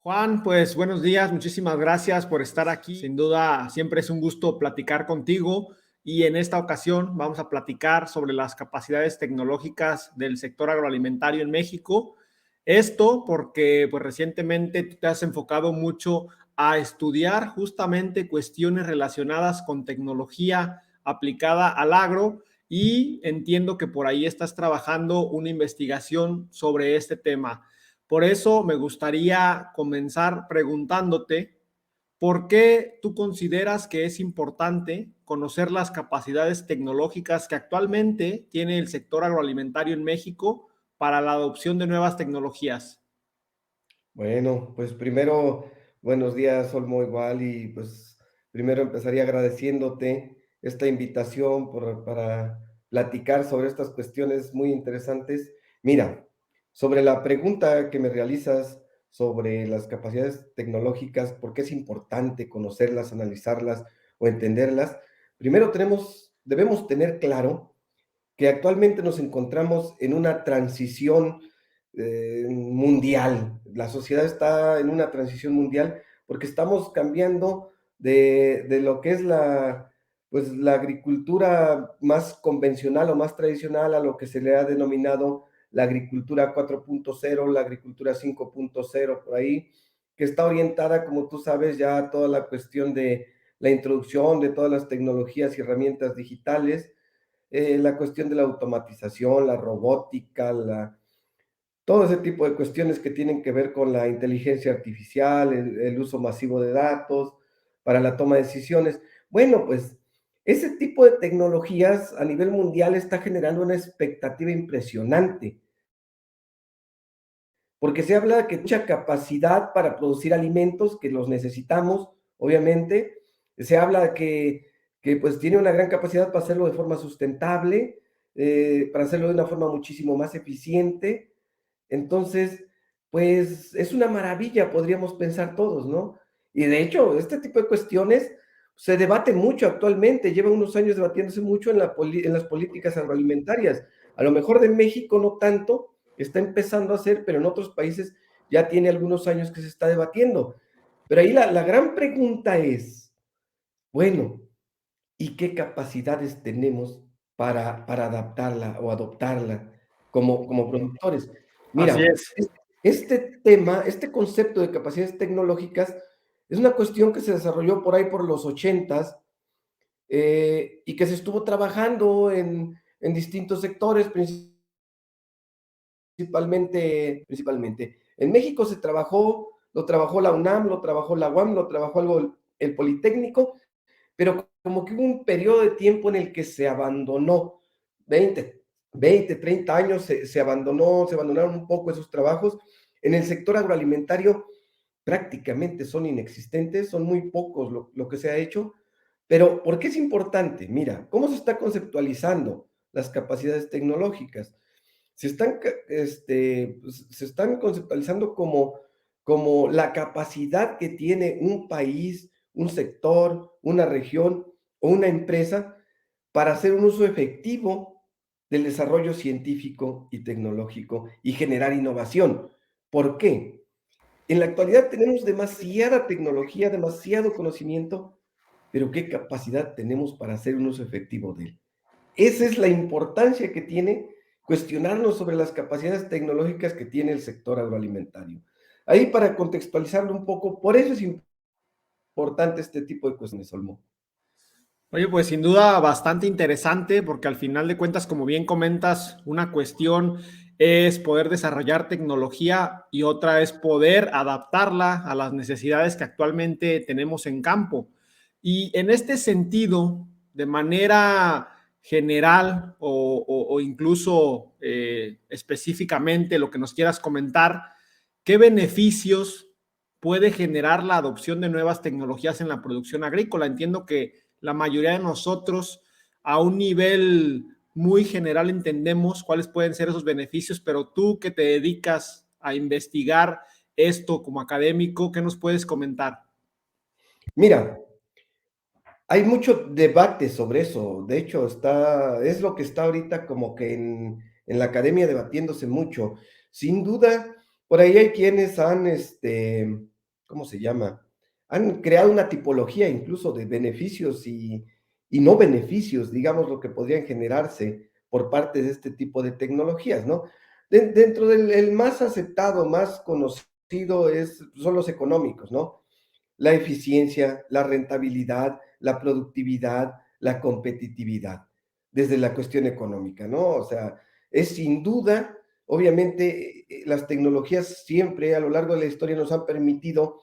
Juan, pues buenos días, muchísimas gracias por estar aquí. Sin duda, siempre es un gusto platicar contigo y en esta ocasión vamos a platicar sobre las capacidades tecnológicas del sector agroalimentario en México. Esto porque pues recientemente tú te has enfocado mucho a estudiar justamente cuestiones relacionadas con tecnología aplicada al agro y entiendo que por ahí estás trabajando una investigación sobre este tema. Por eso me gustaría comenzar preguntándote, ¿por qué tú consideras que es importante conocer las capacidades tecnológicas que actualmente tiene el sector agroalimentario en México para la adopción de nuevas tecnologías? Bueno, pues primero, buenos días, Olmo, igual, y pues primero empezaría agradeciéndote esta invitación para platicar sobre estas cuestiones muy interesantes. Mira, sobre la pregunta que me realizas sobre las capacidades tecnológicas, por qué es importante conocerlas, analizarlas o entenderlas, primero debemos tener claro que actualmente nos encontramos en una transición mundial. La sociedad está en una transición mundial porque estamos cambiando de lo que es pues, la agricultura más convencional o más tradicional a lo que se le ha denominado la agricultura 4.0, la agricultura 5.0, por ahí, que está orientada, como tú sabes, ya a toda la cuestión de la introducción de todas las tecnologías y herramientas digitales, la cuestión de la automatización, la robótica, todo ese tipo de cuestiones que tienen que ver con la inteligencia artificial, el uso masivo de datos para la toma de decisiones. Bueno, pues ese tipo de tecnologías a nivel mundial está generando una expectativa impresionante, porque se habla de que mucha capacidad para producir alimentos, que los necesitamos, obviamente. Se habla de que pues tiene una gran capacidad para hacerlo de forma sustentable, para hacerlo de una forma muchísimo más eficiente. Entonces, pues es una maravilla, podríamos pensar todos, ¿no? Y de hecho, este tipo de cuestiones se debaten mucho actualmente, lleva unos años debatiéndose mucho en las políticas agroalimentarias. A lo mejor de México no tanto, está empezando a hacer, pero en otros países ya tiene algunos años que se está debatiendo. Pero ahí la gran pregunta es, bueno, ¿y qué capacidades tenemos para adaptarla o adoptarla como productores? Así Mira, es. este tema, este concepto de capacidades tecnológicas es una cuestión que se desarrolló por ahí por los 80s, y que se estuvo trabajando en distintos sectores, principalmente. En México lo trabajó la UNAM, lo trabajó la UAM, lo trabajó algo el Politécnico, pero como que hubo un periodo de tiempo en el que se abandonó, 30 años se abandonaron un poco esos trabajos. En el sector agroalimentario prácticamente son inexistentes, son muy pocos lo que se ha hecho, pero ¿por qué es importante? Mira, ¿cómo se está conceptualizando las capacidades tecnológicas? Se están conceptualizando como la capacidad que tiene un país, un sector, una región o una empresa para hacer un uso efectivo del desarrollo científico y tecnológico y generar innovación. ¿Por qué? En la actualidad tenemos demasiada tecnología, demasiado conocimiento, pero ¿qué capacidad tenemos para hacer un uso efectivo de él? Esa es la importancia que tiene cuestionarnos sobre las capacidades tecnológicas que tiene el sector agroalimentario. Ahí para contextualizarlo un poco, por eso es importante este tipo de cuestiones, Olmo. Oye, pues sin duda bastante interesante porque al final de cuentas, como bien comentas, una cuestión es poder desarrollar tecnología y otra es poder adaptarla a las necesidades que actualmente tenemos en campo. Y en este sentido, de manera general o incluso específicamente lo que nos quieras comentar, ¿qué beneficios puede generar la adopción de nuevas tecnologías en la producción agrícola? Entiendo que la mayoría de nosotros a un nivel muy general entendemos cuáles pueden ser esos beneficios, pero tú que te dedicas a investigar esto como académico, ¿qué nos puedes comentar? Mira, hay mucho debate sobre eso. De hecho, es lo que está ahorita como que en la academia debatiéndose mucho. Sin duda, por ahí hay quienes han ¿cómo se llama? Han creado una tipología incluso de beneficios y no beneficios, digamos, lo que podrían generarse por parte de este tipo de tecnologías, ¿no? Dentro del el más aceptado, más conocido son los económicos, ¿no? La eficiencia, la rentabilidad, la productividad, la competitividad, desde la cuestión económica, ¿no? O sea, es sin duda, obviamente, las tecnologías siempre a lo largo de la historia nos han permitido,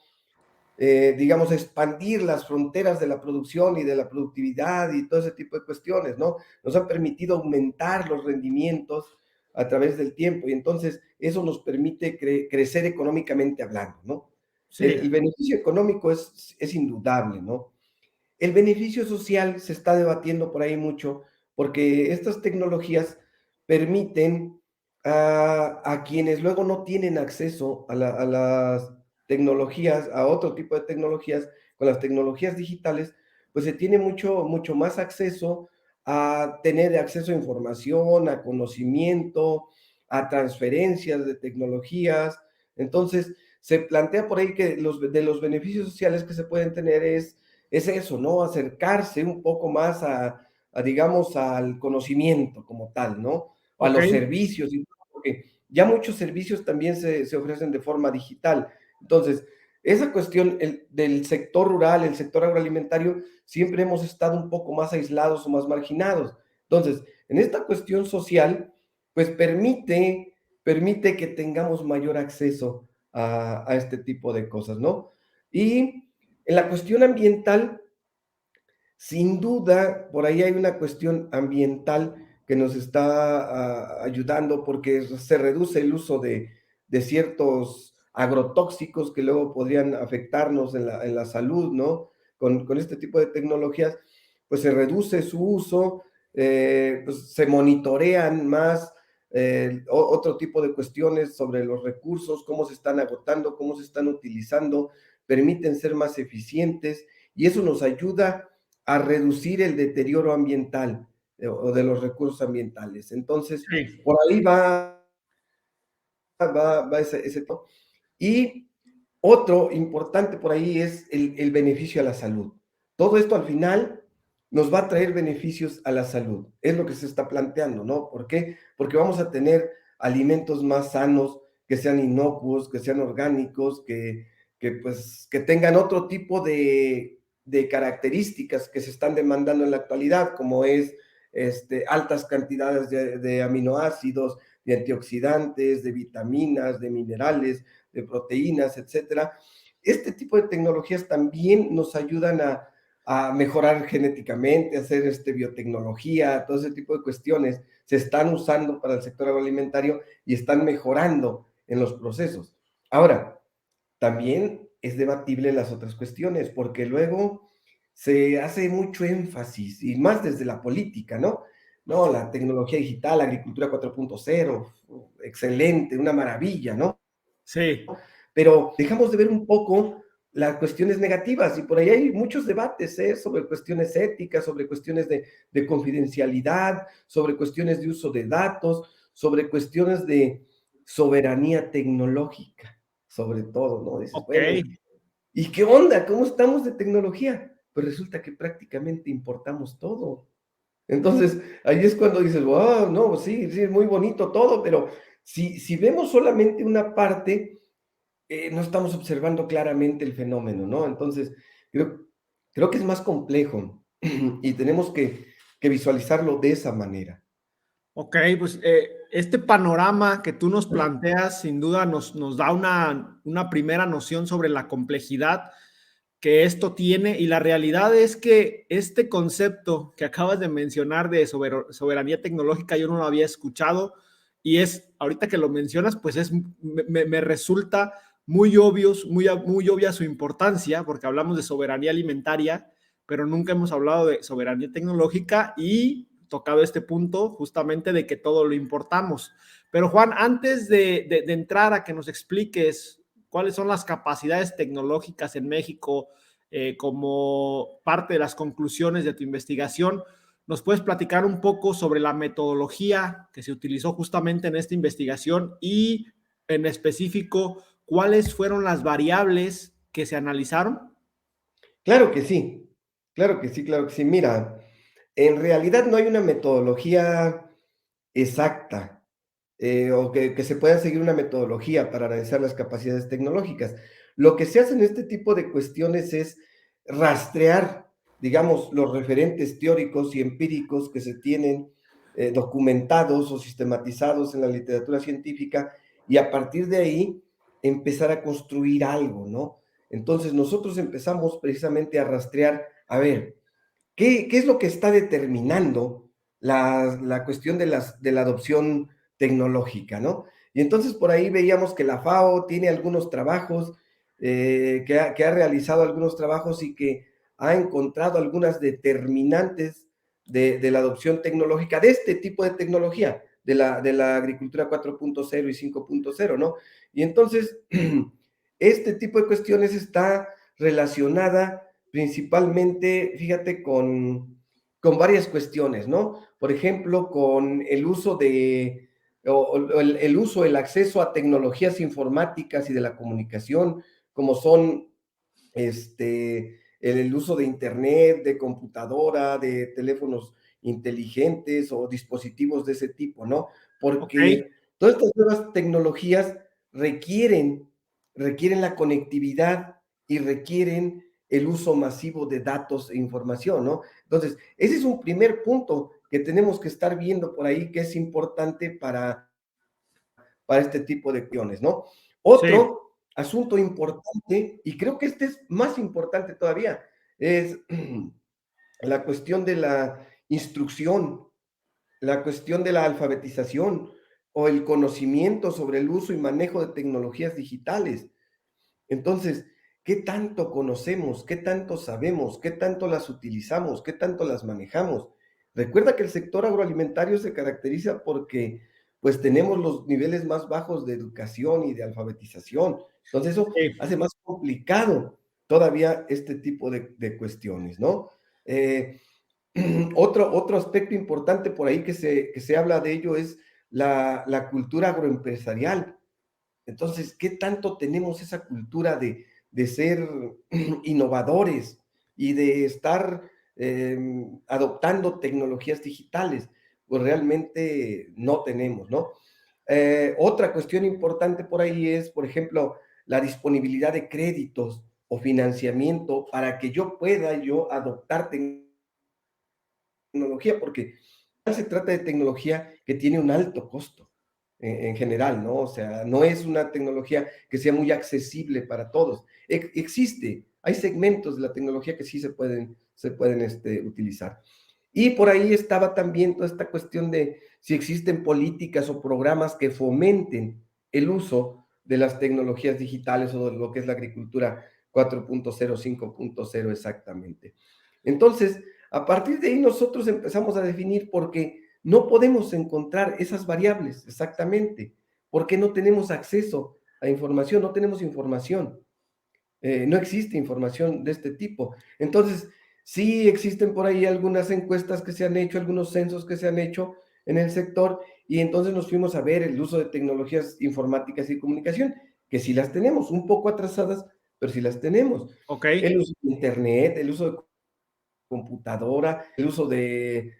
digamos, expandir las fronteras de la producción y de la productividad y todo ese tipo de cuestiones, ¿no? Nos han permitido aumentar los rendimientos a través del tiempo y entonces eso nos permite crecer económicamente hablando, ¿no? El Sí, beneficio económico es indudable, ¿no? El beneficio social se está debatiendo por ahí mucho porque estas tecnologías permiten a quienes luego no tienen acceso a las tecnologías, a otro tipo de tecnologías, con las tecnologías digitales, pues se tiene mucho más acceso a tener acceso a información, a conocimiento, a transferencias de tecnologías. Entonces, se plantea por ahí que de los beneficios sociales que se pueden tener es eso, ¿no? Acercarse un poco más digamos, al conocimiento como tal, ¿no? O a ok, los servicios, porque ya muchos servicios también se ofrecen de forma digital. Entonces, esa cuestión del sector rural, el sector agroalimentario, siempre hemos estado un poco más aislados o más marginados. Entonces, en esta cuestión social, pues permite que tengamos mayor acceso a este tipo de cosas, ¿no? Y en la cuestión ambiental, sin duda, por ahí hay una cuestión ambiental que nos está ayudando porque se reduce el uso de ciertos agrotóxicos que luego podrían afectarnos en la salud, ¿no? Con este tipo de tecnologías, pues se reduce su uso, pues se monitorean más otro tipo de cuestiones sobre los recursos, cómo se están agotando, cómo se están utilizando, permiten ser más eficientes y eso nos ayuda a reducir el deterioro ambiental o de los recursos ambientales. Entonces, sí, por ahí va ese tema. Y otro importante por ahí es el beneficio a la salud. Todo esto al final nos va a traer beneficios a la salud. Es lo que se está planteando, ¿no? ¿Por qué? Porque vamos a tener alimentos más sanos, que sean inocuos, que sean orgánicos, pues, que tengan otro tipo de características que se están demandando en la actualidad, como es altas cantidades de aminoácidos, de antioxidantes, de vitaminas, de minerales, de proteínas, etcétera. Este tipo de tecnologías también nos ayudan a mejorar genéticamente, a hacer biotecnología, todo ese tipo de cuestiones se están usando para el sector agroalimentario y están mejorando en los procesos. Ahora, también es debatible las otras cuestiones, porque luego se hace mucho énfasis, y más desde la política, ¿no? No, la tecnología digital, la agricultura 4.0, excelente, una maravilla, ¿no? sí. Pero dejamos de ver un poco las cuestiones negativas y por ahí hay muchos debates sobre cuestiones éticas, sobre cuestiones de confidencialidad, sobre cuestiones de uso de datos, sobre cuestiones de soberanía tecnológica, sobre todo, ¿no? Dices, Ok, bueno, ¿y qué onda? ¿Cómo estamos de tecnología? Pues resulta que prácticamente importamos todo. Entonces, ahí es cuando dices, wow, no, sí, sí, es muy bonito todo, pero si vemos solamente una parte, no estamos observando claramente el fenómeno, ¿no? Entonces, creo que es más complejo y tenemos que visualizarlo de esa manera. ok, pues este panorama que tú nos planteas sin duda nos da una primera noción sobre la complejidad que esto tiene y la realidad es que este concepto que acabas de mencionar de soberanía tecnológica yo no lo había escuchado y es, ahorita que lo mencionas, pues me resulta muy obvia su importancia porque hablamos de soberanía alimentaria, pero nunca hemos hablado de soberanía tecnológica y tocado este punto justamente de que todo lo importamos. Pero Juan, antes de entrar a que nos expliques cuáles son las capacidades tecnológicas en México como parte de las conclusiones de tu investigación, ¿nos puedes platicar un poco sobre la metodología que se utilizó justamente en esta investigación y en específico cuáles fueron las variables que se analizaron? Claro que sí, claro que sí, claro que sí. Mira, en realidad no hay una metodología exacta, o que se pueda seguir una metodología para analizar las capacidades tecnológicas. Lo que se hace en este tipo de cuestiones es rastrear, digamos, los referentes teóricos y empíricos que se tienen documentados o sistematizados en la literatura científica y a partir de ahí empezar a construir algo, ¿no? Entonces nosotros empezamos precisamente a rastrear, a ver, ¿qué es lo que está determinando la cuestión de la adopción tecnológica, ¿no? Y entonces por ahí veíamos que la FAO tiene algunos trabajos, que ha realizado algunos trabajos y que ha encontrado algunas determinantes de la adopción tecnológica, de este tipo de tecnología, de la agricultura 4.0 y 5.0, ¿no? Y entonces, este tipo de cuestiones está relacionada principalmente, fíjate, con varias cuestiones, ¿no? Por ejemplo, con el uso el uso, el acceso a tecnologías informáticas y de la comunicación, como son el uso de internet, de computadora, de teléfonos inteligentes o dispositivos de ese tipo, ¿no? Ok, Porque todas estas nuevas tecnologías requieren la conectividad y requieren el uso masivo de datos e información, ¿no? Entonces, ese es un primer punto que tenemos que estar viendo por ahí que es importante para este tipo de cuestiones, ¿no? sí, Otro asunto importante, y creo que este es más importante todavía, es la cuestión de la instrucción, la cuestión de la alfabetización o el conocimiento sobre el uso y manejo de tecnologías digitales. Entonces, ¿qué tanto conocemos? ¿Qué tanto sabemos? ¿Qué tanto las utilizamos? ¿Qué tanto las manejamos? Recuerda que el sector agroalimentario se caracteriza porque pues tenemos los niveles más bajos de educación y de alfabetización. Entonces eso sí, hace más complicado todavía este tipo de cuestiones, ¿no? Eh, otro aspecto importante por ahí que se habla de ello es la cultura agroempresarial. Entonces, ¿qué tanto tenemos esa cultura de ser innovadores y de estar adoptando tecnologías digitales? Pues realmente no tenemos, ¿no? Otra cuestión importante por ahí es, por ejemplo, la disponibilidad de créditos o financiamiento para que yo pueda adoptar tecnología, porque se trata de tecnología que tiene un alto costo en general, ¿no? O sea, no es una tecnología que sea muy accesible para todos. Existe, hay segmentos de la tecnología que sí se pueden utilizar. Y por ahí estaba también toda esta cuestión de si existen políticas o programas que fomenten el uso de las tecnologías digitales o de lo que es la agricultura 4.0, 5.0 exactamente. Entonces, a partir de ahí nosotros empezamos a definir porque no podemos encontrar esas variables exactamente, porque no tenemos acceso a información, no tenemos información, no existe información de este tipo. Entonces, sí existen por ahí algunas encuestas que se han hecho, algunos censos que se han hecho en el sector, y entonces nos fuimos a ver el uso de tecnologías informáticas y comunicación, que sí las tenemos, un poco atrasadas, pero sí las tenemos. ok, El uso de Internet, el uso de computadora, el uso de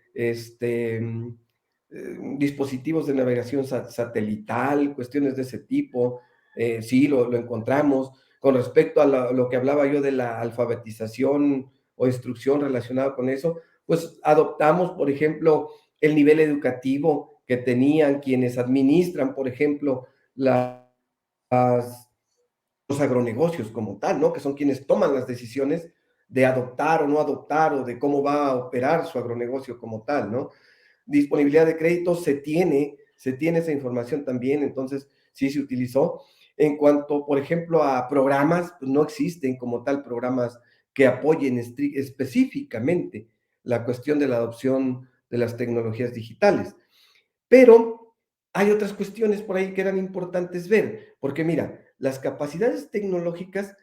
dispositivos de navegación satelital, cuestiones de ese tipo, sí, lo encontramos. Con respecto a lo que hablaba yo de la alfabetización o instrucción relacionada con eso, pues adoptamos, por ejemplo, el nivel educativo que tenían quienes administran, por ejemplo, las los agronegocios como tal, ¿no? Que son quienes toman las decisiones de adoptar o no adoptar o de cómo va a operar su agronegocio como tal, ¿no? Disponibilidad de créditos se tiene esa información también, entonces sí se utilizó. En cuanto, por ejemplo, a programas, pues no existen como tal programas que apoyen específicamente la cuestión de la adopción de las tecnologías digitales. Pero hay otras cuestiones por ahí que eran importantes ver, porque mira, las capacidades tecnológicas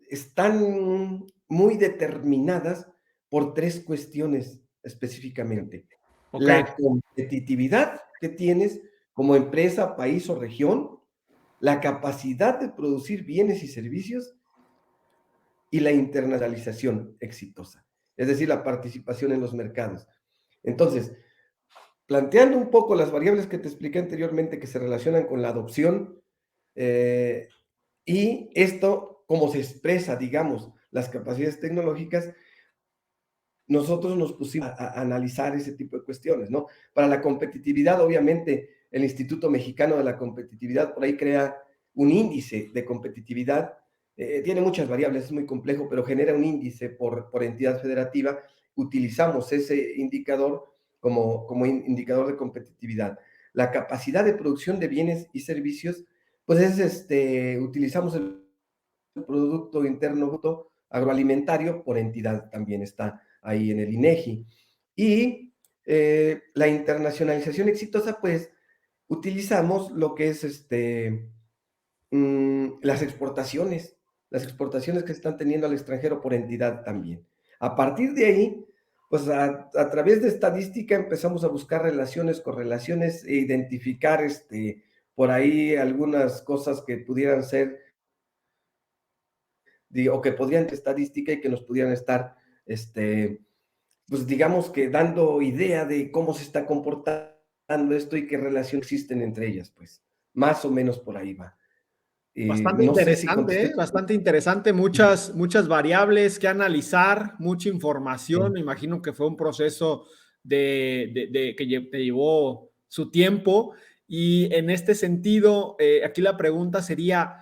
están muy determinadas por tres cuestiones específicamente. ok, La competitividad que tienes como empresa, país o región, la capacidad de producir bienes y servicios y la internacionalización exitosa, es decir, la participación en los mercados. Entonces, planteando un poco las variables que te expliqué anteriormente que se relacionan con la adopción, y esto, cómo se expresa, digamos, las capacidades tecnológicas, nosotros nos pusimos a analizar ese tipo de cuestiones, ¿no? Para la competitividad, obviamente, el Instituto Mexicano de la Competitividad por ahí crea un índice de competitividad, tiene muchas variables, es muy complejo, pero genera un índice por entidad federativa. Utilizamos ese indicador como indicador de competitividad. La capacidad de producción de bienes y servicios, pues utilizamos el Producto Interno Bruto agroalimentario por entidad, también está ahí en el INEGI. Y la internacionalización exitosa, pues utilizamos lo que es las exportaciones que están teniendo al extranjero por entidad también. A partir de ahí, pues a través de estadística empezamos a buscar relaciones, correlaciones e identificar por ahí algunas cosas que pudieran ser o que podrían ser estadística y que nos pudieran estar, pues digamos que dando idea de cómo se está comportando esto y qué relación existen entre ellas, pues más o menos por ahí va. No sé si contesté. Bastante interesante, muchas variables que analizar, mucha información. Me imagino que fue un proceso que te llevó su tiempo. Y en este sentido, aquí la pregunta sería,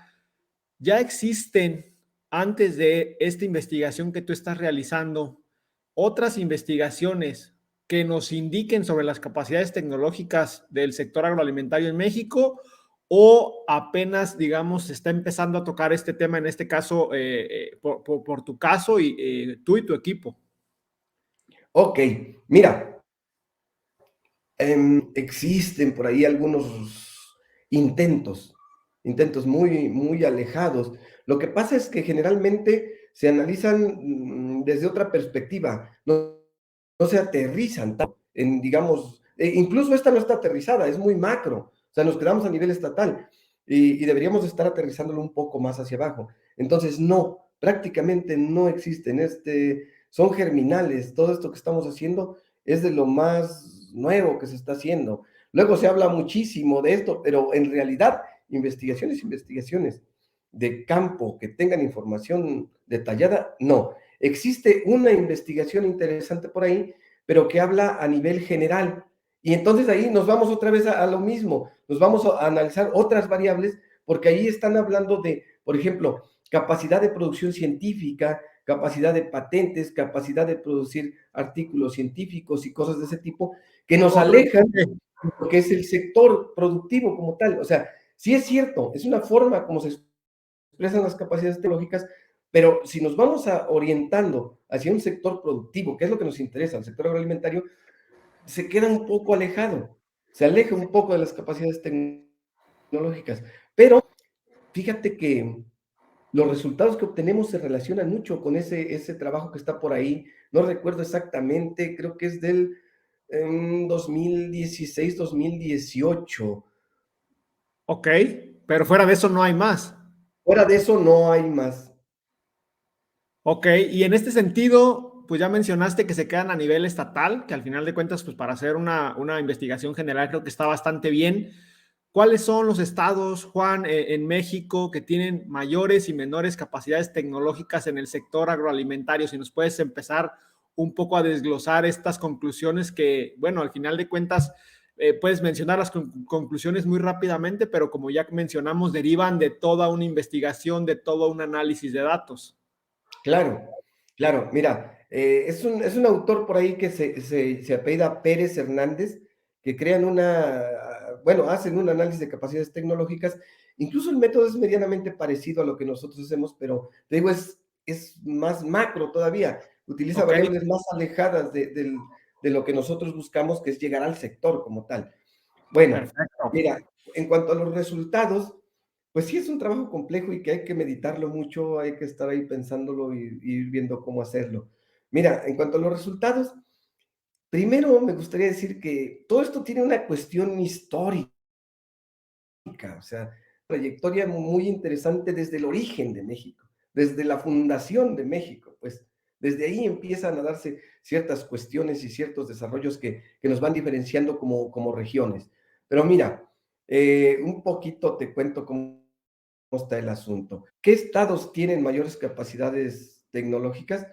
¿ya existen antes de esta investigación que tú estás realizando otras investigaciones que nos indiquen sobre las capacidades tecnológicas del sector agroalimentario en México? ¿O apenas, digamos, se está empezando a tocar este tema, en este caso, por tu caso y tú y tu equipo? Ok, mira, existen por ahí algunos intentos, intentos muy, muy alejados. Lo que pasa es que generalmente se analizan desde otra perspectiva, no se aterrizan en, digamos, incluso esta no está aterrizada, es muy macro, o sea, nos quedamos a nivel estatal y deberíamos estar aterrizándolo un poco más hacia abajo. Entonces, no, prácticamente no existen, son germinales, todo esto que estamos haciendo es de lo más nuevo que se está haciendo. Luego se habla muchísimo de esto, pero en realidad, investigaciones de campo que tengan información detallada, no. Existe una investigación interesante por ahí, pero que habla a nivel general. Y entonces ahí nos vamos otra vez a lo mismo, nos vamos a analizar otras variables, porque ahí están hablando de, por ejemplo, capacidad de producción científica, capacidad de patentes, capacidad de producir artículos científicos y cosas de ese tipo, que nos alejan de lo que es el sector productivo como tal. O sea, sí es cierto, es una forma como se expresan las capacidades tecnológicas, pero si nos vamos orientando hacia un sector productivo, que es lo que nos interesa, el sector agroalimentario, se queda un poco alejado, se aleja un poco de las capacidades tecnológicas. Pero fíjate que los resultados que obtenemos se relacionan mucho con ese trabajo que está por ahí. No recuerdo exactamente, creo que es del 2016, 2018. Ok, pero fuera de eso no hay más. Fuera de eso no hay más. Ok, y en este sentido, pues ya mencionaste que se quedan a nivel estatal, que al final de cuentas, pues para hacer una investigación general creo que está bastante bien. ¿Cuáles son los estados, Juan, en México que tienen mayores y menores capacidades tecnológicas en el sector agroalimentario? Si nos puedes empezar un poco a desglosar estas conclusiones que, bueno, al final de cuentas, puedes mencionar las conclusiones muy rápidamente, pero como ya mencionamos, derivan de toda una investigación, de todo un análisis de datos. Claro, claro. Mira, es un autor por ahí que se apellida Pérez Hernández, que crean bueno, hacen un análisis de capacidades tecnológicas. Incluso el método es medianamente parecido a lo que nosotros hacemos, pero te digo, es más macro todavía. Utiliza Ok, variables más alejadas de lo que nosotros buscamos, que es llegar al sector como tal. Bueno, perfecto. mira, en cuanto a los resultados, pues sí es un trabajo complejo y que hay que meditarlo mucho, hay que estar ahí pensándolo y ir viendo cómo hacerlo. Mira, en cuanto a los resultados, primero me gustaría decir que todo esto tiene una cuestión histórica, o sea, trayectoria muy interesante desde el origen de México. desde la fundación de México, pues desde ahí empiezan a darse ciertas cuestiones y ciertos desarrollos que nos van diferenciando como regiones. Pero mira, un poquito te cuento cómo está el asunto. ¿Qué estados tienen mayores capacidades tecnológicas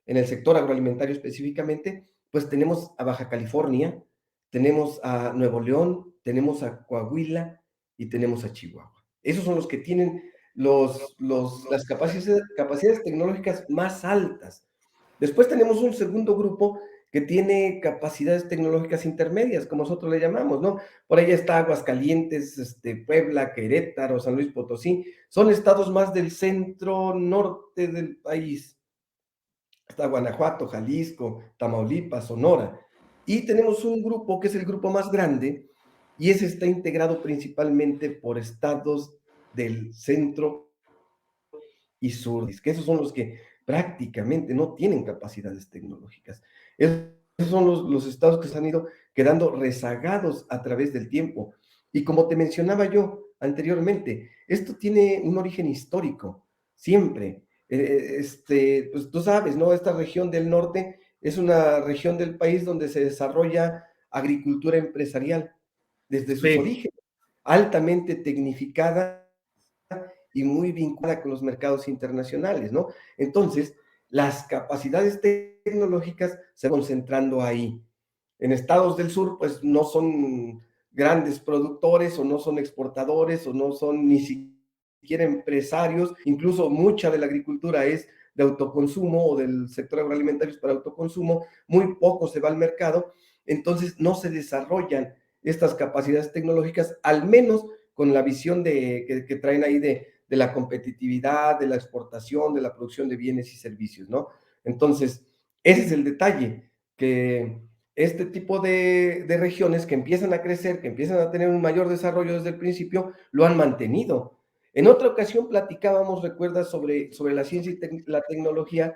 en el sector agroalimentario específicamente? Pues tenemos a Baja California, tenemos a Nuevo León, tenemos a Coahuila y tenemos a Chihuahua. Esos son los que tienen las capacidades tecnológicas más altas. Después tenemos un segundo grupo que tiene capacidades tecnológicas intermedias, como nosotros le llamamos, ¿no? Por ahí está Aguascalientes, Puebla, Querétaro, San Luis Potosí. Son estados más del centro norte del país. Está Guanajuato, Jalisco, Tamaulipas, Sonora. Y tenemos un grupo que es el grupo más grande, y ese está integrado principalmente por estados del centro y sur, que esos son los que prácticamente no tienen capacidades tecnológicas. Esos son los estados que se han ido quedando rezagados a través del tiempo. Y como te mencionaba yo anteriormente, esto tiene un origen histórico, siempre. Pues tú sabes, ¿no? Esta región del norte es una región del país donde se desarrolla agricultura empresarial desde sus Sí. orígenes, altamente tecnificada y muy vinculada con los mercados internacionales, ¿no? Entonces, las capacidades tecnológicas se van concentrando ahí. En estados del sur, pues no son grandes productores o no son exportadores o no son ni siquiera empresarios, incluso mucha de la agricultura es de autoconsumo o del sector agroalimentario es para autoconsumo, muy poco se va al mercado, entonces no se desarrollan estas capacidades tecnológicas, al menos con la visión que traen ahí de la competitividad, de la exportación, de la producción de bienes y servicios, ¿no? Entonces, ese es el detalle, que este tipo de regiones que empiezan a crecer, que empiezan a tener un mayor desarrollo desde el principio, lo han mantenido. En otra ocasión platicábamos, recuerdas, sobre la ciencia y la tecnología,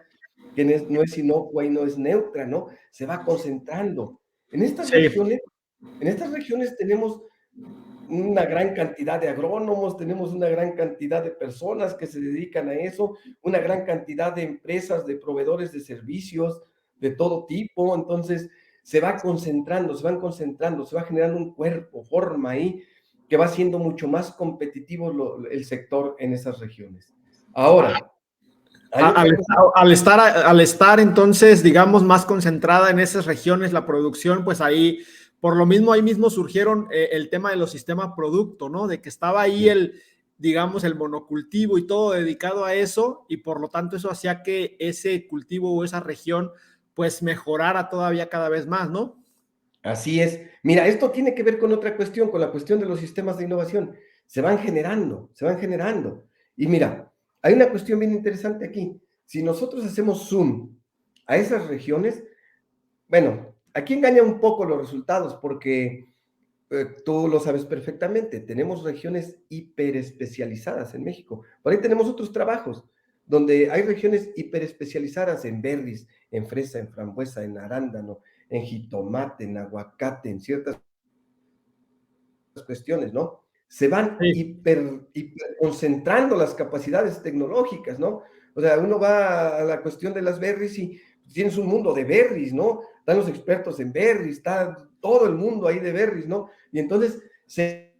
que no es inocua y no es neutra, ¿no? Se va concentrando. En estas Sí. regiones, en estas regiones tenemos una gran cantidad de agrónomos, tenemos una gran cantidad de personas que se dedican a eso, una gran cantidad de empresas, de proveedores de servicios de todo tipo, entonces se va concentrando, se van concentrando, se va generando un cuerpo, forma ahí, que va siendo mucho más competitivo el sector en esas regiones. Ahora, hay Al, otra cosa. al estar entonces, digamos, más concentrada en esas regiones la producción, pues ahí, por lo mismo, ahí mismo surgieron el tema de los sistemas producto, ¿no? De que estaba ahí digamos, el monocultivo y todo dedicado a eso, y por lo tanto eso hacía que ese cultivo o esa región, pues mejorara todavía cada vez más, ¿no? Así es. Mira, esto tiene que ver con otra cuestión, con la cuestión de los sistemas de innovación. Se van generando, se van generando. Y mira, hay una cuestión bien interesante aquí. Si nosotros hacemos zoom a esas regiones, bueno, aquí engaña un poco los resultados porque tú lo sabes perfectamente, tenemos regiones hiperespecializadas en México. Por ahí tenemos otros trabajos donde hay regiones hiperespecializadas en berries, en fresa, en frambuesa, en arándano, en jitomate, en aguacate, en ciertas cuestiones, ¿no? Se van Sí. hiper concentrando las capacidades tecnológicas, ¿no? O sea, uno va a la cuestión de las berries y tienes un mundo de berries, ¿no? Están los expertos en berries, está todo el mundo ahí de berries, ¿no? Y entonces se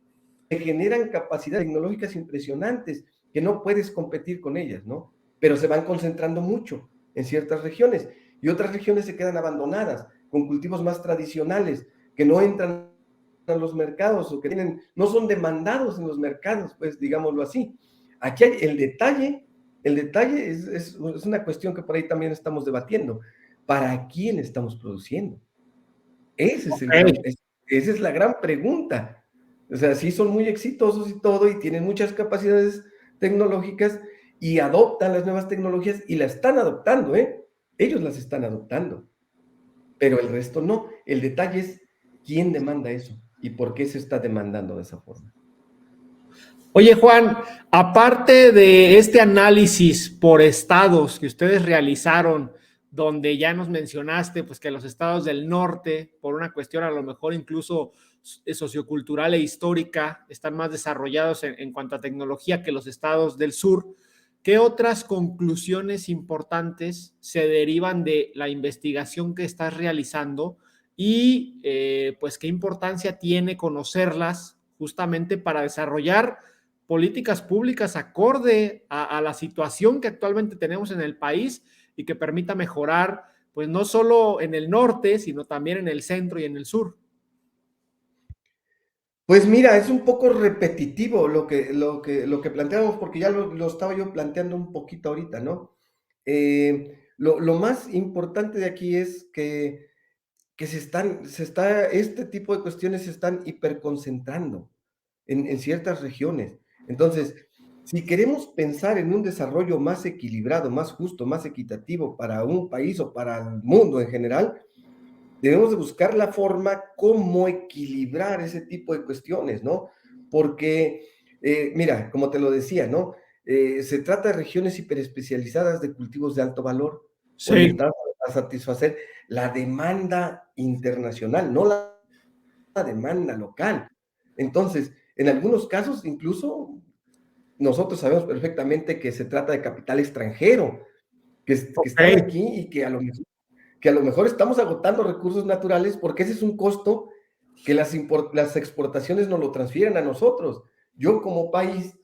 generan capacidades tecnológicas impresionantes que no puedes competir con ellas, ¿no? Pero se van concentrando mucho en ciertas regiones y otras regiones se quedan abandonadas con cultivos más tradicionales que no entran a los mercados o que no son demandados en los mercados, pues digámoslo así. Aquí hay el detalle es una cuestión que por ahí también estamos debatiendo. ¿Para quién estamos produciendo? Ese es Ok. esa es la gran pregunta. O sea, sí son muy exitosos y todo, y tienen muchas capacidades tecnológicas y adoptan las nuevas tecnologías y las están adoptando, ¿eh? Ellos las están adoptando, pero el resto no. El detalle es quién demanda eso y por qué se está demandando de esa forma. Oye, Juan, aparte de este análisis por estados que ustedes realizaron, donde ya nos mencionaste, pues que los estados del norte, por una cuestión a lo mejor incluso sociocultural e histórica, están más desarrollados en cuanto a tecnología que los estados del sur. ¿qué otras conclusiones importantes se derivan de la investigación que estás realizando y pues qué importancia tiene conocerlas justamente para desarrollar políticas públicas acorde a la situación que actualmente tenemos en el país y que permita mejorar, pues no solo en el norte, sino también en el centro y en el sur? Pues mira, es un poco repetitivo lo que planteamos, porque ya lo estaba yo planteando un poquito ahorita, ¿no? Lo más importante de aquí es que este tipo de cuestiones se están hiperconcentrando en ciertas regiones. Entonces, si queremos pensar en un desarrollo más equilibrado, más justo, más equitativo para un país o para el mundo en general, debemos de buscar la forma cómo equilibrar ese tipo de cuestiones, ¿no? Porque, mira, como te lo decía, ¿no? Se trata de regiones hiperespecializadas de cultivos de alto valor, Sí, orientadas a satisfacer la demanda internacional, no la demanda local. Entonces, en algunos casos, incluso nosotros sabemos perfectamente que se trata de capital extranjero, que ok, están aquí y que a lo mejor estamos agotando recursos naturales porque ese es un costo que las exportaciones nos lo transfieren a nosotros. Yo como país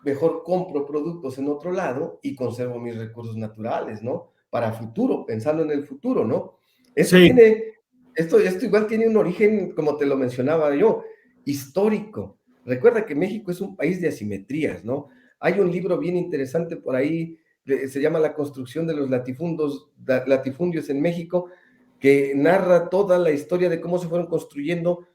mejor compro productos en otro lado y conservo mis recursos naturales, ¿no? Para futuro, pensando en el futuro, ¿no? Esto sí, tiene, esto igual tiene un origen, como te lo mencionaba yo, histórico. Recuerda que México es un país de asimetrías, ¿no? Hay un libro bien interesante por ahí, se llama La construcción de los latifundios en México, que narra toda la historia de cómo se fueron construyendo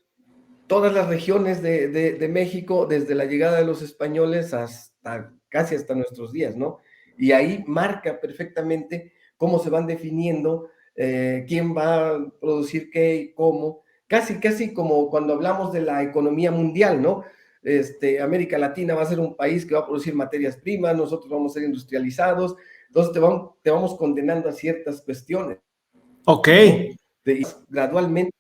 todas las regiones de México, desde la llegada de los españoles hasta casi hasta nuestros días, ¿no? Y ahí marca perfectamente cómo se van definiendo, quién va a producir qué y cómo, casi como cuando hablamos de la economía mundial, ¿no? América Latina va a ser un país que va a producir materias primas, nosotros vamos a ser industrializados, entonces te vamos condenando a ciertas cuestiones, ok, ¿no? Gradualmente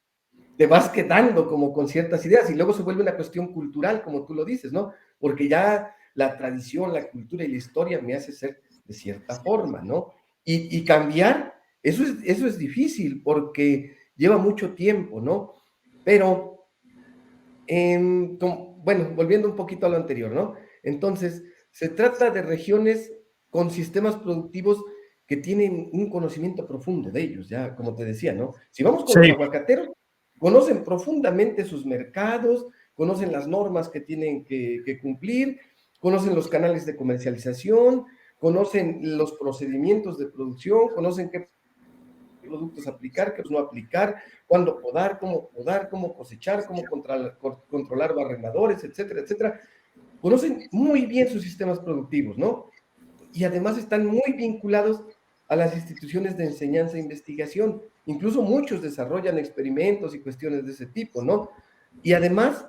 te vas quedando como con ciertas ideas y luego se vuelve una cuestión cultural, como tú lo dices, ¿no? Porque ya la tradición, la cultura y la historia me hace ser de cierta forma, ¿no? Y cambiar, eso es difícil porque lleva mucho tiempo, ¿no? Pero, bueno, volviendo un poquito a lo anterior, ¿no? Entonces, se trata de regiones con sistemas productivos que tienen un conocimiento profundo de ellos, ya como te decía, ¿no? Si vamos con los sí. aguacateros, conocen profundamente sus mercados, conocen las normas que tienen que cumplir, conocen los canales de comercialización, conocen los procedimientos de producción, conocen qué productos aplicar, qué no aplicar, cuándo podar, cómo cosechar, cómo controlar barrenadores, etcétera, etcétera. Conocen muy bien sus sistemas productivos, ¿no? Y además están muy vinculados a las instituciones de enseñanza e investigación. Incluso muchos desarrollan experimentos y cuestiones de ese tipo, ¿no? Y además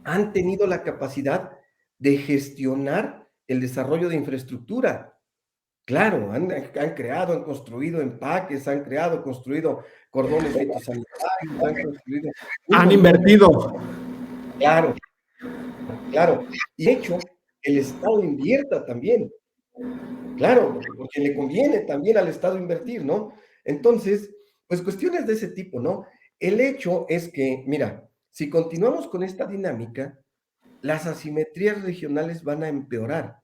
han tenido la capacidad de gestionar el desarrollo de infraestructura. Claro, han creado, han construido empaques, han creado, construido cordones fitosanitarios, han construido un Han montón de invertido. cosas. Claro, claro. Y de hecho, el Estado invierta también. Claro, porque le conviene también al Estado invertir, ¿no? Entonces, pues cuestiones de ese tipo, ¿no? El hecho es que, mira, si continuamos con esta dinámica, las asimetrías regionales van a empeorar.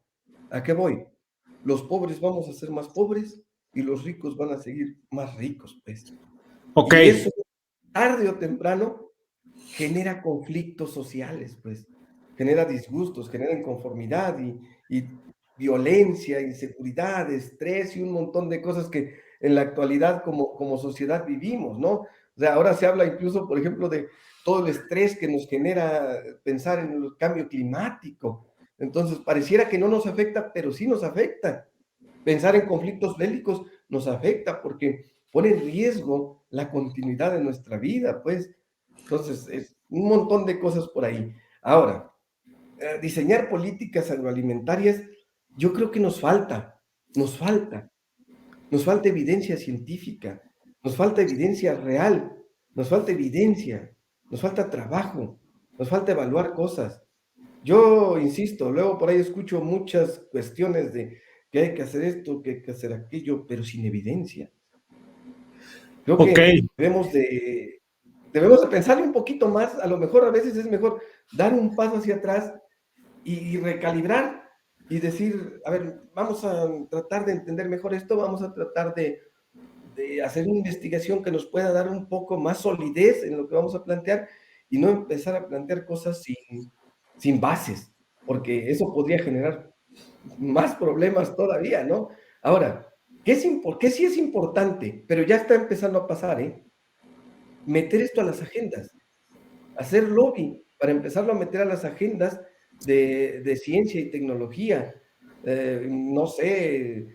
¿A qué voy? Los pobres vamos a ser más pobres y los ricos van a seguir más ricos, pues. Ok, Y eso, tarde o temprano, genera conflictos sociales, pues, genera disgustos, genera inconformidad y violencia, inseguridad, estrés y un montón de cosas que en la actualidad como sociedad vivimos, ¿no? O sea, ahora se habla incluso, por ejemplo, de todo el estrés que nos genera pensar en el cambio climático. Entonces, pareciera que no nos afecta, pero sí nos afecta. Pensar en conflictos bélicos nos afecta porque pone en riesgo la continuidad de nuestra vida, pues. Entonces, es un montón de cosas por ahí. Ahora, diseñar políticas agroalimentarias, yo creo que nos falta, nos falta evidencia científica, nos falta evidencia real, nos falta evidencia, nos falta trabajo, nos falta evaluar cosas. Yo insisto, luego por ahí escucho muchas cuestiones de que hay que hacer esto, que hay que hacer aquello, pero sin evidencia. Creo Ok. que debemos de pensarle un poquito más, a lo mejor a veces es mejor dar un paso hacia atrás y recalibrar y decir, a ver, vamos a tratar de entender mejor esto, vamos a tratar de hacer una investigación que nos pueda dar un poco más solidez en lo que vamos a plantear y no empezar a plantear cosas sin bases, porque eso podría generar más problemas todavía, ¿no? Ahora, ¿qué sí es importante? Pero ya está empezando a pasar, ¿eh? Meter esto a las agendas, hacer lobby para empezarlo a meter a las agendas de ciencia y tecnología. No sé,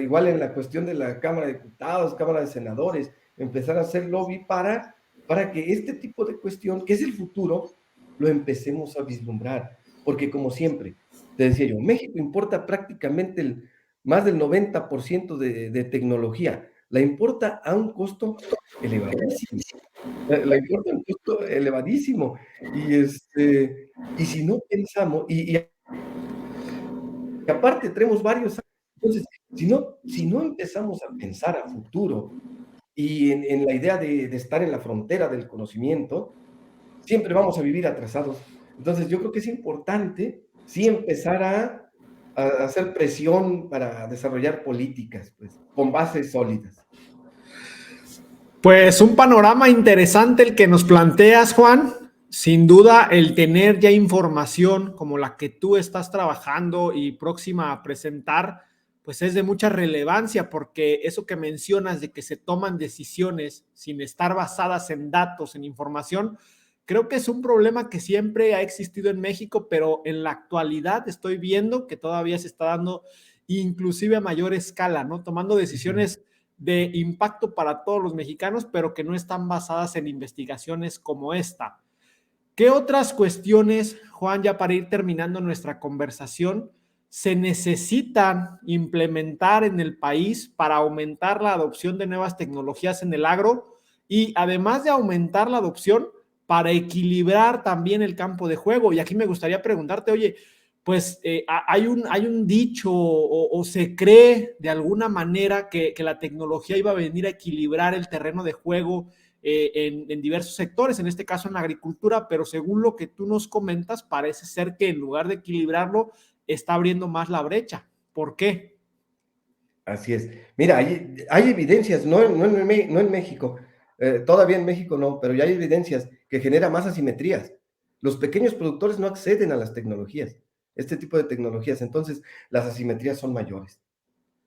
igual en la cuestión de la Cámara de Diputados, Cámara de Senadores, empezar a hacer lobby para que este tipo de cuestión, que es el futuro, lo empecemos a vislumbrar. Porque como siempre, te decía yo, México importa prácticamente más del 90% de tecnología. La importa a un costo elevadísimo. La importa un costo elevadísimo. Y si no pensamos, y aparte tenemos varios, entonces, si no empezamos a pensar a futuro y en la idea de estar en la frontera del conocimiento, siempre vamos a vivir atrasados. Entonces, yo creo que es importante sí empezar a hacer presión para desarrollar políticas, pues, con bases sólidas. Pues un panorama interesante el que nos planteas, Juan. Sin duda, el tener ya información como la que tú estás trabajando y próxima a presentar, pues es de mucha relevancia porque eso que mencionas de que se toman decisiones sin estar basadas en datos, en información, creo que es un problema que siempre ha existido en México, pero en la actualidad estoy viendo que todavía se está dando inclusive a mayor escala, ¿no? Tomando Ujú. decisiones de impacto para todos los mexicanos, pero que no están basadas en investigaciones como esta. ¿Qué otras cuestiones, Juan, ya para ir terminando nuestra conversación, se necesitan implementar en el país para aumentar la adopción de nuevas tecnologías en el agro y además de aumentar la adopción, para equilibrar también el campo de juego? Y aquí me gustaría preguntarte, oye, pues hay un dicho o se cree de alguna manera que la tecnología iba a venir a equilibrar el terreno de juego en diversos sectores, en este caso en la agricultura, pero según lo que tú nos comentas, parece ser que en lugar de equilibrarlo, está abriendo más la brecha. ¿Por qué? Así es. Mira, hay evidencias, no en México, todavía en México no, pero ya hay evidencias que genera más asimetrías. Los pequeños productores no acceden a las tecnologías, este tipo de tecnologías, entonces las asimetrías son mayores,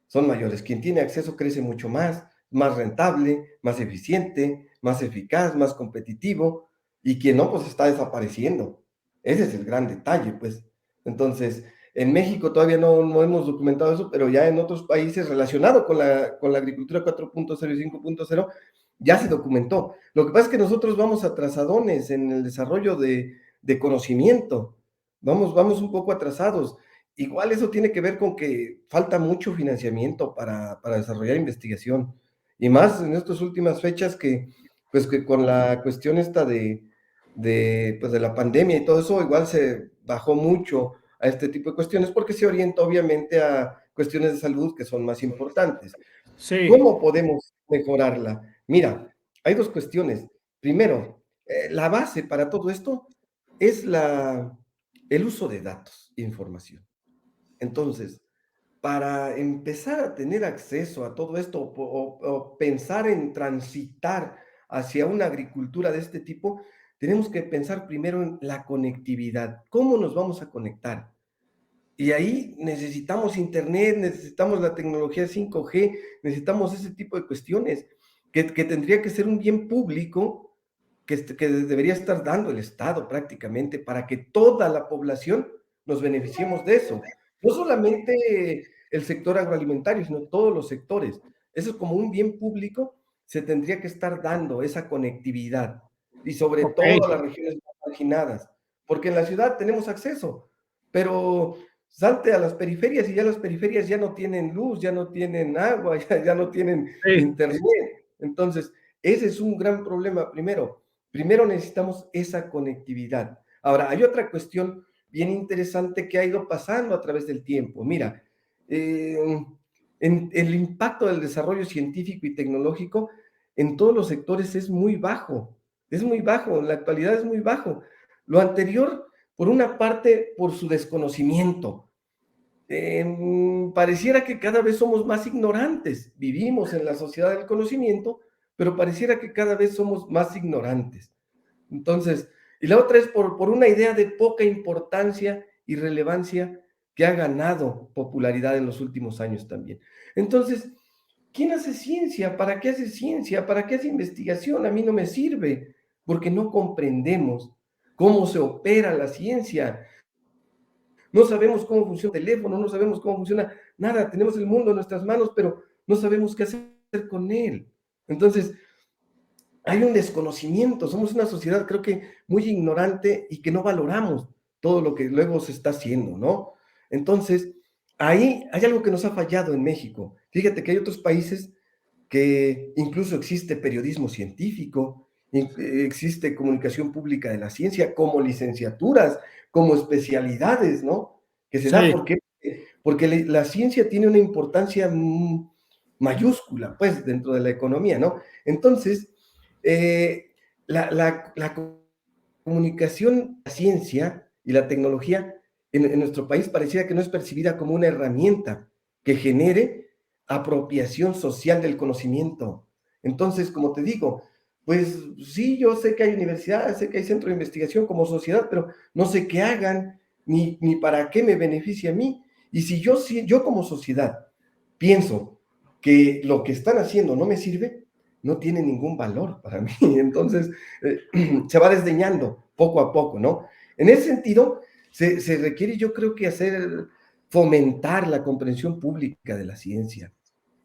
son mayores. Quien tiene acceso crece mucho más, más rentable, más eficiente, más eficaz, más competitivo, y quien no, pues está desapareciendo. Ese es el gran detalle, pues. Entonces, en México todavía no hemos documentado eso, pero ya en otros países relacionado con la agricultura 4.0 y 5.0 ya se documentó. Lo que pasa es que nosotros vamos atrasadones en el desarrollo de conocimiento, vamos un poco atrasados. Igual eso tiene que ver con que falta mucho financiamiento para desarrollar investigación. Y más en estas últimas fechas que, pues que con la cuestión esta pues de la pandemia y todo eso, igual se bajó mucho a este tipo de cuestiones porque se orienta obviamente a cuestiones de salud que son más importantes. Sí, ¿Cómo podemos mejorarla? Mira, hay dos cuestiones. Primero, la base para todo esto es el uso de datos e información. Entonces, para empezar a tener acceso a todo esto o pensar en transitar hacia una agricultura de este tipo, tenemos que pensar primero en la conectividad. ¿Cómo nos vamos a conectar? Y ahí necesitamos internet, necesitamos la tecnología 5G, necesitamos ese tipo de cuestiones, que tendría que ser un bien público que debería estar dando el Estado prácticamente para que toda la población nos beneficiemos de eso. No solamente el sector agroalimentario, sino todos los sectores. Eso es como un bien público, se tendría que estar dando esa conectividad y sobre ok. todo a las regiones más marginadas, porque en la ciudad tenemos acceso, pero salte a las periferias y ya las periferias ya no tienen luz, ya no tienen agua, ya no tienen Sí. internet. Entonces, ese es un gran problema primero. Primero necesitamos esa conectividad. Ahora, hay otra cuestión bien interesante que ha ido pasando a través del tiempo. Mira, el impacto del desarrollo científico y tecnológico en todos los sectores es muy bajo, en la actualidad es muy bajo. Lo anterior, por una parte, por su desconocimiento. Pareciera que cada vez somos más ignorantes. Vivimos en la sociedad del conocimiento, pero pareciera que cada vez somos más ignorantes. Entonces, y la otra es por una idea de poca importancia y relevancia que ha ganado popularidad en los últimos años también. Entonces, ¿quién hace ciencia? ¿Para qué hace ciencia? ¿Para qué hace investigación? A mí no me sirve, porque no comprendemos cómo se opera la ciencia. No sabemos cómo funciona el teléfono, no sabemos cómo funciona nada. Tenemos el mundo en nuestras manos, pero no sabemos qué hacer con él. Entonces, hay un desconocimiento, somos una sociedad creo que muy ignorante y que no valoramos todo lo que luego se está haciendo, ¿no? Entonces, ahí hay algo que nos ha fallado en México. Fíjate que hay otros países que incluso existe periodismo científico, existe comunicación pública de la ciencia, como licenciaturas, como especialidades, ¿no? Que se da Sí. porque la ciencia tiene una importancia mayúscula, pues, dentro de la economía, ¿no? Entonces, la comunicación, la ciencia y la tecnología en nuestro país pareciera que no es percibida como una herramienta que genere apropiación social del conocimiento. Entonces, como te digo, pues sí, yo sé que hay universidades, sé que hay centros de investigación como sociedad, pero no sé qué hagan, ni para qué me beneficia a mí. Y si yo como sociedad pienso que lo que están haciendo no me sirve, no tiene ningún valor para mí. Entonces, se va desdeñando poco a poco, ¿no? En ese sentido, se requiere, yo creo que fomentar la comprensión pública de la ciencia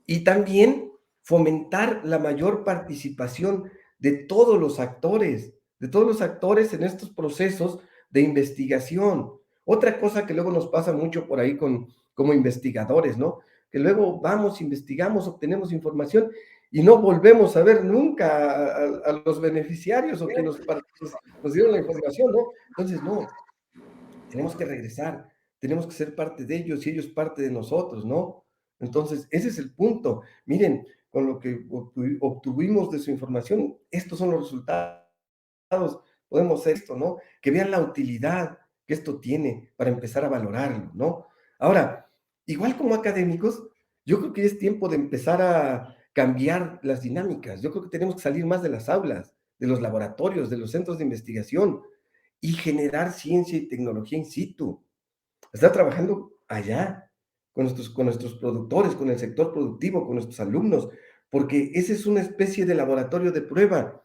y también fomentar la mayor participación de todos los actores en estos procesos de investigación. Otra cosa que luego nos pasa mucho por ahí como investigadores, ¿no? Que luego vamos, investigamos, obtenemos información y no volvemos a ver nunca a los beneficiarios o que nos dieron la información, ¿no? Entonces, no, tenemos que regresar, tenemos que ser parte de ellos y ellos parte de nosotros, ¿no? Entonces, ese es el punto. Miren, con lo que obtuvimos de su información, estos son los resultados. Podemos hacer esto, ¿no? Que vean la utilidad que esto tiene para empezar a valorarlo, ¿no? Ahora, igual como académicos, yo creo que es tiempo de empezar a cambiar las dinámicas. Yo creo que tenemos que salir más de las aulas, de los laboratorios, de los centros de investigación y generar ciencia y tecnología in situ. Estar trabajando allá con nuestros productores, con el sector productivo, con nuestros alumnos, porque ese es una especie de laboratorio de prueba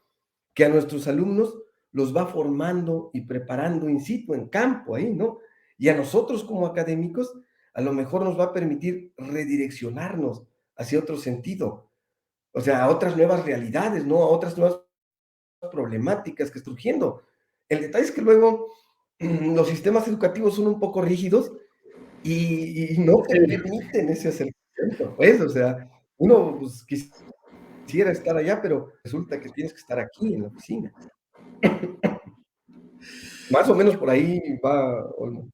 que a nuestros alumnos los va formando y preparando in situ, en campo, ahí, ¿no? Y a nosotros como académicos, a lo mejor nos va a permitir redireccionarnos hacia otro sentido, o sea, a otras nuevas realidades, ¿no? A otras nuevas problemáticas que están surgiendo. El detalle es que luego los sistemas educativos son un poco rígidos y no te permiten ese acercamiento, pues, o sea, uno pues, quisiera estar allá, pero resulta que tienes que estar aquí en la oficina. Más o menos por ahí va, Olmo.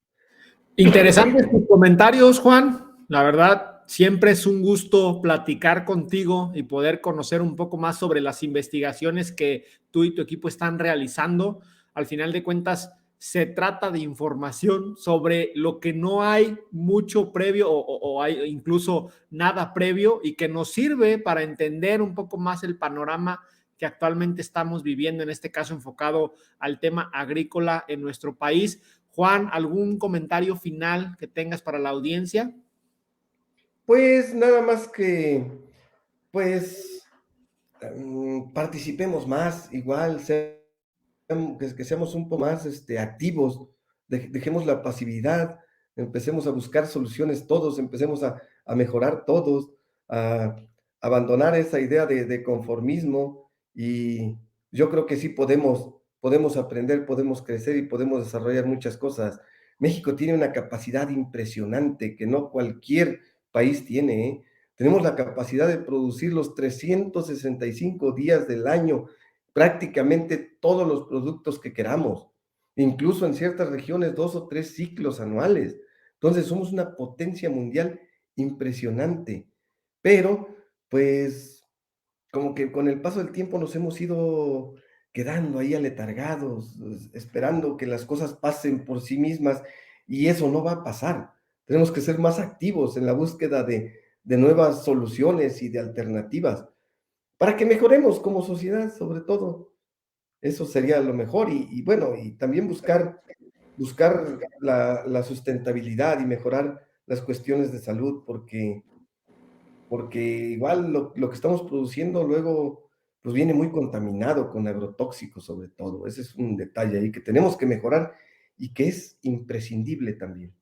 Interesantes tus comentarios, Juan. La verdad, siempre es un gusto platicar contigo y poder conocer un poco más sobre las investigaciones que tú y tu equipo están realizando. Al final de cuentas, se trata de información sobre lo que no hay mucho previo o hay incluso nada previo y que nos sirve para entender un poco más el panorama que actualmente estamos viviendo, en este caso enfocado al tema agrícola en nuestro país. Juan, ¿algún comentario final que tengas para la audiencia? Pues nada más que, pues, participemos más, igual, que seamos un poco más activos, dejemos la pasividad, empecemos a buscar soluciones todos, empecemos a mejorar todos, a abandonar esa idea de conformismo y yo creo que sí podemos aprender, podemos crecer y podemos desarrollar muchas cosas. México tiene una capacidad impresionante que no cualquier país tiene, ¿eh? Tenemos la capacidad de producir los 365 días del año prácticamente todos los productos que queramos. incluso en ciertas regiones 2 o 3 ciclos anuales. Entonces, somos una potencia mundial impresionante, pero, pues, como que con el paso del tiempo nos hemos ido quedando ahí aletargados, esperando que las cosas pasen por sí mismas, y eso no va a pasar. Tenemos que ser más activos en la búsqueda de nuevas soluciones y de alternativas, para que mejoremos como sociedad, sobre todo. Eso sería lo mejor, y bueno, y también buscar la sustentabilidad y mejorar las cuestiones de salud, porque igual lo que estamos produciendo luego, pues viene muy contaminado con agrotóxicos sobre todo. Ese es un detalle ahí que tenemos que mejorar y que es imprescindible también.